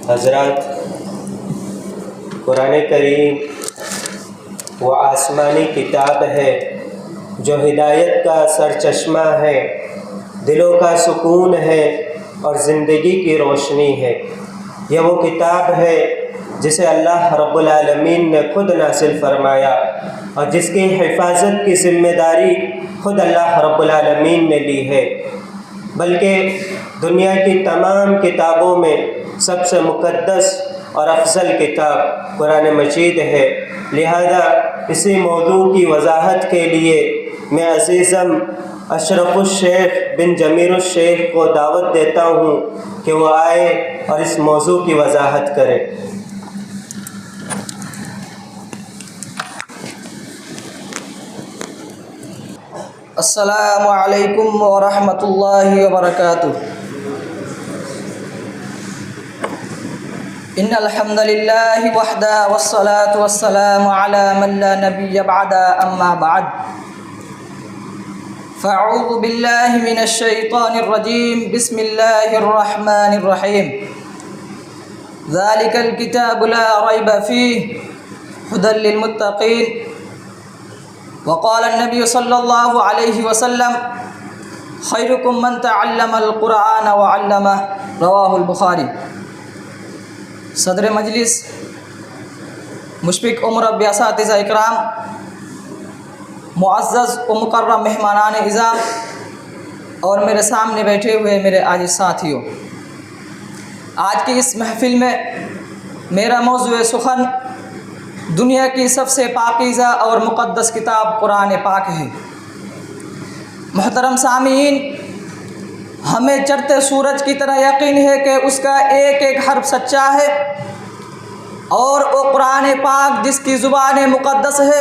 حضرات، قرآن کریم وہ آسمانی کتاب ہے جو ہدایت کا سرچشمہ ہے، دلوں کا سکون ہے اور زندگی کی روشنی ہے۔ یہ وہ کتاب ہے جسے اللہ رب العالمین نے خود نازل فرمایا اور جس کی حفاظت کی ذمہ داری خود اللہ رب العالمین نے لی ہے، بلکہ دنیا کی تمام کتابوں میں سب سے مقدس اور افضل کتاب قرآن مجید ہے۔ لہذا اسی موضوع کی وضاحت کے لیے میں عزیزم اشرف الشیخ بن جمیل الشیخ کو دعوت دیتا ہوں کہ وہ آئے اور اس موضوع کی وضاحت کریں۔ السلام علیکم ورحمۃ اللہ وبرکاتہ۔ ان الحمد للہ وحدہ والصلاة والسلام علی من لا نبی بعد، اما بعد فاعوذ باللہ من الشیطان الرجیم، بسم اللہ الرحمن الرحیم۔ ذالک الکتاب لا ریب فیہ ھدی للمتقین۔ وقال النبی صلی اللہ علیہ وسلم خیرکم من تعلم القرآن وعلمہ، رواہ البخاری۔ صدر مجلس، مشفق عمر اساتذہ اکرام، معزز و مکرم مہمانان اعزام اور میرے سامنے بیٹھے ہوئے میرے عزیز ساتھیوں، آج کی اس محفل میں میرا موضوع سخن دنیا کی سب سے پاکیزہ اور مقدس کتاب قرآن پاک ہے۔ محترم سامعین، ہمیں چڑھتے سورج کی طرح یقین ہے کہ اس کا ایک ایک حرف سچا ہے، اور وہ قرآن پاک جس کی زبان مقدس ہے،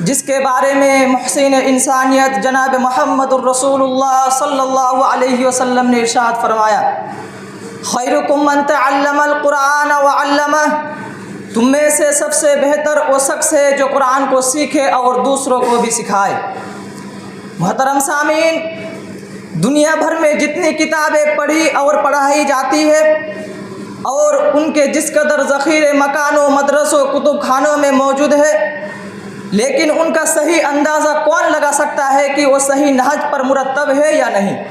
جس کے بارے میں محسن انسانیت جناب محمد الرسول اللہ صلی اللہ علیہ وسلم نے ارشاد فرمایا، خیرکم من تعلم القرآن وعلمہ، تم میں سے سب سے بہتر وہ شخص ہے جو قرآن کو سیکھے اور دوسروں کو بھی سکھائے۔ محترم سامعین، دنیا بھر میں جتنی کتابیں پڑھی اور پڑھائی جاتی ہے اور ان کے جس قدر ذخیرے مکانوں، مدرسوں، کتب خانوں میں موجود ہے، لیکن ان کا صحیح اندازہ کون لگا سکتا ہے کہ وہ صحیح نہج پر مرتب ہے یا نہیں؟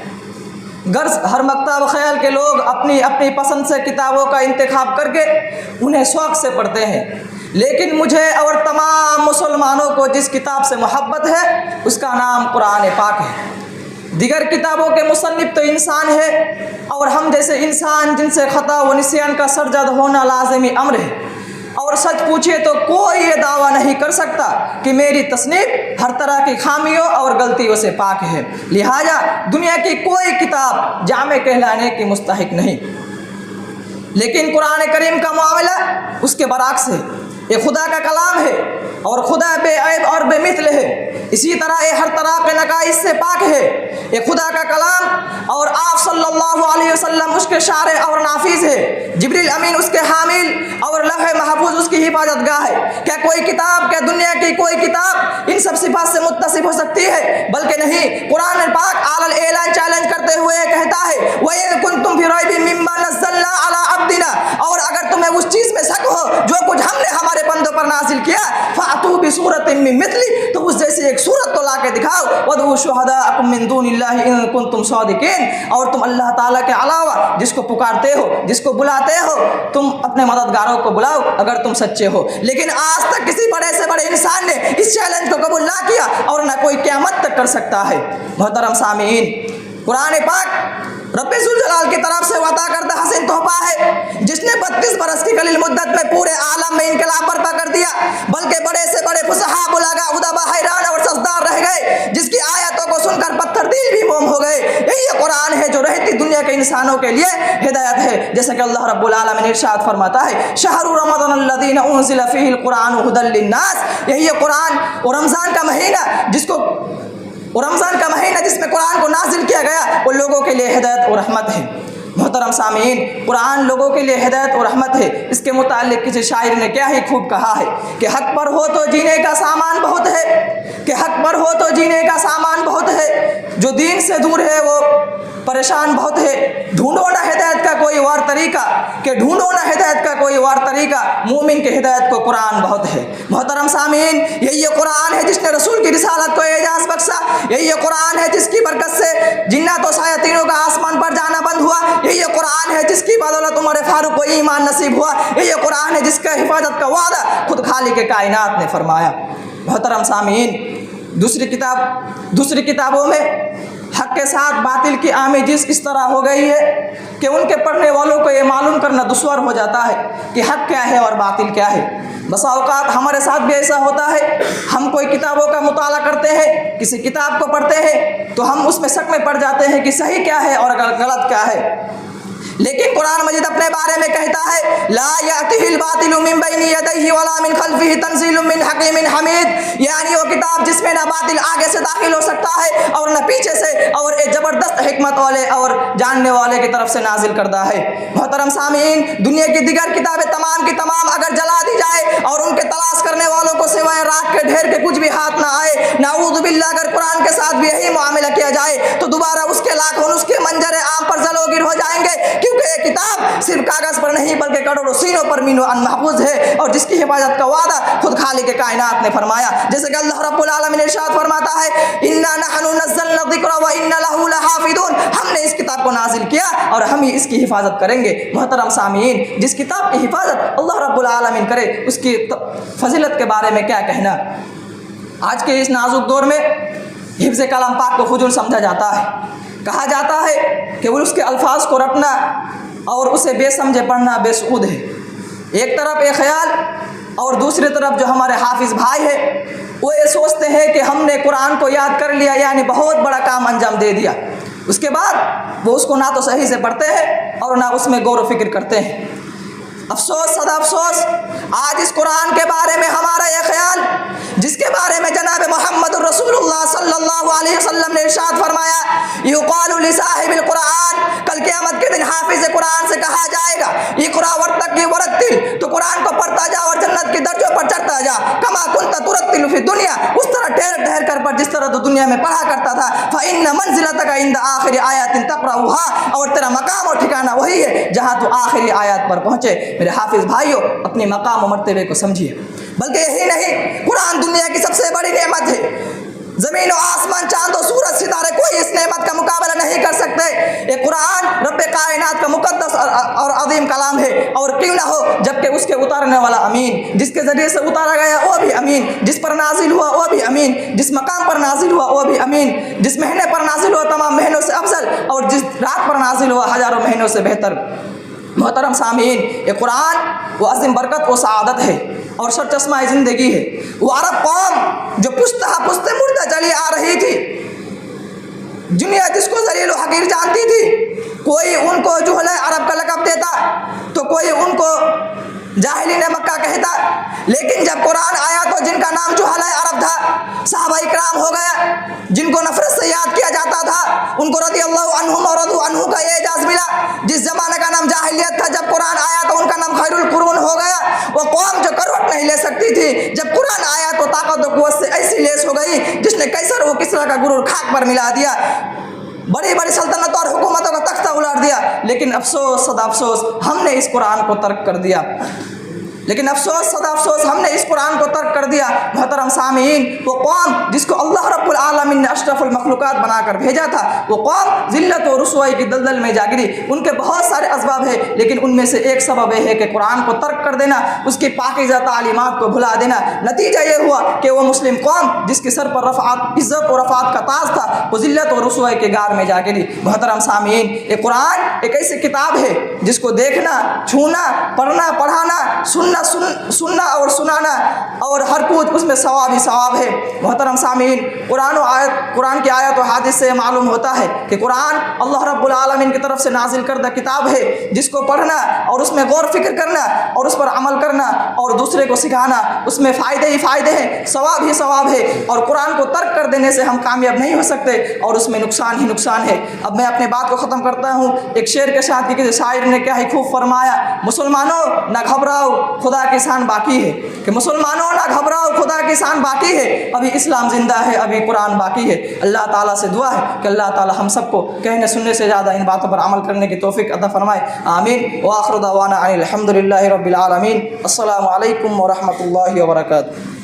غرض ہر مکتب خیال کے لوگ اپنی اپنی پسند سے کتابوں کا انتخاب کر کے انہیں شوق سے پڑھتے ہیں، لیکن مجھے اور تمام مسلمانوں کو جس کتاب سے محبت ہے اس کا نام قرآن پاک ہے۔ دیگر کتابوں کے مصنف تو انسان ہے، اور ہم جیسے انسان جن سے خطا و نسیان کا سرزد ہونا لازمی امر ہے، اور سچ پوچھے تو کوئی یہ دعویٰ نہیں کر سکتا کہ میری تصنیف ہر طرح کی خامیوں اور غلطیوں سے پاک ہے۔ لہٰذا دنیا کی کوئی کتاب جامع کہلانے کی مستحق نہیں، لیکن قرآن کریم کا معاملہ اس کے برعکس ہے۔ یہ خدا کا کلام ہے اور خدا بے عیب اور بے مثل ہے، اسی طرح یہ ہر طرح کے نقائص سے پاک ہے۔ یہ خدا کا کلام اور آپ صلی اللہ علیہ وسلم اس کے شارح اور نافذ ہے، جبریل امین اس کے حامل اور لوح محفوظ اس کی حفاظت گاہ ہے۔ کیا کوئی کتاب، کیا دنیا کی کوئی کتاب ان سب صفات سے متصف ہو سکتی ہے؟ بلکہ نہیں۔ قرآن پاک اعلی اعلان چیلنج کرتے ہوئے کہتا ہے، وَإِن كُنتُمْ فِي رَيْبٍ مِّمَّا نَزَّلْنَا عَلَىٰ عَبْدِنَا، اور اگر تمہیں اس چیز میں شک ہو جو کچھ ہم نے ہمارے بندوں پر نازل کیا، فَأْتُوا بِسُورَةٍ مِّن مِّثْلِهِ، تو اس جیسی ایک سورت تو لا کے دکھاؤ، وَادْعُوا شُهَدَاءَكُم مِّن دُونِ اللَّهِ إِن كُنتُمْ صَادِقِينَ، اور تم اللہ تعالیٰ کے علاوہ جس کو پکارتے ہو، جس کو بلاتے ہو، تم اپنے مددگاروں کو بلاؤ اگر تم سچے ہو۔ لیکن آج تک کسی بڑے سے بڑے انسان نے اس چیلنج کو قبول نہ کیا، اور نہ کوئی قیامت تک کر سکتا ہے۔ محترم سامعین، قرآن پاک رب ذوالجلال کی طرف سے عطا کردہ حسین تحفہ ہے، جس نے 32 برس کی قلیل مدت میں پورے عالم میں انقلاب برپا کر دیا، بلکہ بڑے سے بڑے فصحاء، بلاغا، ادبا حیران اور سجدار رہ گئے، جس کی آیتوں کو سن کر پتھر دل بھی موم ہو گئے۔ یہی قرآن ہے جو رہتی دنیا کے انسانوں کے لیے ہدایت ہے، جیسا کہ اللہ رب العالمین ارشاد فرماتا ہے، شہر رمضان الذی انزل فیہ القرآن ھدی للناس، یہی قرآن اور رمضان کا مہینہ جس میں قرآن کو نازل کیا گیا، وہ لوگوں کے لیے ہدایت اور رحمت ہے۔ محترم سامعین، قرآن لوگوں کے لیے ہدایت اور رحمت ہے۔ اس کے متعلق کسی شاعر نے کیا ہی خوب کہا ہے کہ حق پر ہو تو جینے کا سامان بہت ہے، کہ حق پر ہو تو جینے کا سامان بہت ہے، جو دین سے دور ہے وہ پریشان بہت ہے، ڈھونڈو نہ ہدایت کا کوئی اور طریقہ طریقہ کہ ڈھونڈو نہ ہدایت کا کوئی اور طریقہ، مومن کے ہدایت کو قرآن بہت ہے۔ محترم سامعین، یہی قرآن ہے جس نے رسول کی رسالت کو اعجاز بخشا، یہی قرآن ہے جس کی برکت سے جنات و شیاطینوں کا آسمان پر جانا بند ہوا، یہی قرآن ہے جس کی بدولت عمر فاروق کو ایمان نصیب ہوا، یہی قرآن ہے جس کا حفاظت کا وعدہ خود خالق کائنات نے فرمایا۔ محترم سامعین، دوسری کتابوں میں حق کے ساتھ باطل کی آمیزش اس طرح ہو گئی ہے کہ ان کے پڑھنے والوں کو یہ معلوم کرنا دشوار ہو جاتا ہے کہ حق کیا ہے اور باطل کیا ہے۔ بسا اوقات ہمارے ساتھ بھی ایسا ہوتا ہے، ہم کوئی کتابوں کا مطالعہ کرتے ہیں، کسی کتاب کو پڑھتے ہیں تو ہم اس میں شک میں پڑ جاتے ہیں کہ صحیح کیا ہے اور غلط کیا ہے، لیکن قرآن مجید اپنے بارے میں کہتا ہے لا یأتیہ الباطل من بین یدیہ ولا من خلفہ تنزیل من حکیم حمید، یعنی وہ کتاب جس میں نہ باطل آگے سے داخل ہو سکتا ہے اور نہ پیچھے سے، اور ایک زبردست حکمت والے اور جاننے والے کی طرف سے نازل کردہ ہے۔ محترم سامعین، دنیا کی دیگر کتابیں تمام کی تمام اگر جلا دی جائے اور ان کے تلاش کرنے والوں کو سوائے راکھ کے ڈھیر کے کچھ بھی ہاتھ نہ آئے، نعوذ باللہ اگر قرآن کے ساتھ بھی یہی معاملہ کیا جائے تو دوبارہ اس کے لاکھوں اس کے منظر عام پر ذلوگر ہو جائیں گے، کیونکہ یہ کتاب صرف کاغذ پر نہیں بلکہ کروڑوں سینوں پر مین و ان محفوظ ہے، اور جس کی حفاظت کا وعدہ خود خالق کائنات نے فرمایا، جیسے کہ اللہ رب العالمین ارشاد فرماتا ہے انا نحن نزلنا الذکر وانا له لحافظون، ہم نے اس کتاب کو نازل کیا اور ہم ہی اس کی حفاظت کریں گے۔ محترم سامعین، جس کتاب کی حفاظت اللہ رب العالمین کرے اس کی فضیلت کے بارے میں کیا کہنا۔ آج کے اس نازک دور میں حفظ کلام پاک کو فضول سمجھا جاتا ہے، کہا جاتا ہے کہ وہ اس کے الفاظ کو رٹنا اور اسے بے سمجھے پڑھنا بے سعود ہے۔ ایک طرف ایک خیال اور دوسری طرف جو ہمارے حافظ بھائی ہیں وہ یہ سوچتے ہیں کہ ہم نے قرآن کو یاد کر لیا یعنی بہت بڑا کام انجام دے دیا، اس کے بعد وہ اس کو نہ تو صحیح سے پڑھتے ہیں اور نہ اس میں غور و فکر کرتے ہیں۔ افسوس صدا افسوس، آج اس قرآن کے بارے میں ہمارا یہ خیال جس کے بارے میں جناب محمد رسول اللہ صلی اللہ علیہ وسلم نے ارشاد فرمایا یقال لصاحب القرآن، کل قیامت کے دن حافظ قرآن سے کہا جائے گا اقرا ورتقی ورتل، تو قرآن کو پڑھتا جا اور جنت کی درجوں پر چڑھتا جا، کما کنت ترتل فی دنیا، اس طرح ٹھہر ٹھہر کر پڑھ جس طرح تو دنیا میں پڑھا کرتا تھا، فإن منزلتک عند آخر آیات تقرأها، اور تیرا مقام اور ٹھکانہ وہی ہے جہاں تو آخری آیات پر پہنچے۔ میرے حافظ بھائیوں، اپنے مقام و مرتبے کو سمجھیے، بلکہ یہی نہیں، قرآن دنیا کی سب سے بڑی نعمت ہے، زمین و آسمان، چاند و سورج ستارے کوئی اس نعمت کا مقابلہ نہیں کر سکتے۔ یہ قرآن رب کائنات کا مقدس اور عظیم کلام ہے، اور کیوں نہ ہو جبکہ اس کے اتارنے والا امین، جس کے ذریعے سے اتارا گیا وہ بھی امین، جس پر نازل ہوا وہ بھی امین، جس مقام پر نازل ہوا وہ بھی امین، جس مہینے پر نازل ہوا تمام مہینوں سے افضل، اور جس رات پر نازل ہوا ہزاروں مہینوں سے بہتر۔ محترم سامعین، یہ قرآن وہ عظیم برکت و سعادت ہے اور سرچشمہ زندگی ہے۔ وہ عرب قوم جو پشتہ مردہ چلی آ رہی تھی، دنیا جس کو ذلیل و حقیر جانتی تھی، کوئی ان کو جہل عرب کا لقب دیتا تو کوئی ان کو جاہلین مکہ کہتا، لیکن جب قرآن آیا تو جن کا نام جہل عرب تھا صحابہ اکرام ہو گیا، جن کو نفرت سے یاد کیا جاتا تھا ان کو رضی اللہ عنہم اور رضوا عنہ کا یہ اعزاز ملا۔ جس زمانے کا نام جاہلیت تھا جب قرآن آیا تو ان کا نام خیر القرون ہو گیا۔ وہ قوم جو کروٹ نہیں لے سکتی تھی جب قرآن آیا تو طاقت و قوت سے ایسی لیس ہو گئی جس نے قیصر و کسریٰ کا غرور خاک پر ملا دیا، بڑی بڑی سلطنت اور حکومتوں کا تختہ الٹ دیا، لیکن افسوس صدا افسوس ہم نے اس قرآن کو ترک کر دیا، لیکن افسوس صدا افسوس ہم نے اس قرآن کو ترک کر دیا۔ محترم سامعین، وہ قوم جس کو اللہ رب العالمین نے اشرف المخلوقات بنا کر بھیجا تھا، وہ قوم ذلت و رسوائی کی دلدل میں جا گری۔ ان کے بہت سارے اسباب ہیں، لیکن ان میں سے ایک سبب یہ ہے کہ قرآن کو ترک کر دینا، اس کی پاکیزہ تعلیمات کو بھلا دینا۔ نتیجہ یہ ہوا کہ وہ مسلم قوم جس کے سر پر رفعت، عزت و رفعت کا تاج تھا، وہ ذلت و رسوائی کے غار میں جا گری۔ محترم سامعین، یہ قرآن ایک ایسی کتاب ہے جس کو دیکھنا، چھونا، پڑھنا، پڑھانا، سننا اور سنانا اور ہر کچھ اس میں ثواب ہی ثواب ہے۔ محترم سامعین، قرآن کی آیت و حدیث سے معلوم ہوتا ہے کہ قرآن اللہ رب العالمین کی طرف سے نازل کردہ کتاب ہے جس کو پڑھنا اور اس میں غور فکر کرنا اور اس پر عمل کرنا اور دوسرے کو سکھانا، اس میں فائدے ہی فائدے ہیں، ثواب ہی ثواب ہے، اور قرآن کو ترک کر دینے سے ہم کامیاب نہیں ہو سکتے اور اس میں نقصان ہی نقصان ہے۔ اب میں اپنے بات کو ختم کرتا ہوں ایک شعر کے ساتھ کہ کسی شاعر نے کیا ہی خوب فرمایا، مسلمانوں نہ گھبراؤ، خدا کی شان باقی ہے، کہ مسلمانوں نہ گھبراؤ، خدا کی شان باقی ہے، ابھی اسلام زندہ ہے، ابھی قرآن باقی ہے۔ اللہ تعالیٰ سے دعا ہے کہ اللہ تعالیٰ ہم سب کو کہنے سننے سے زیادہ ان باتوں پر عمل کرنے کی توفیق عطا فرمائے، آمین۔ وآخر دعوانا الحمد للہ رب العالمین۔ السلام علیکم ورحمۃ اللہ وبرکاتہ۔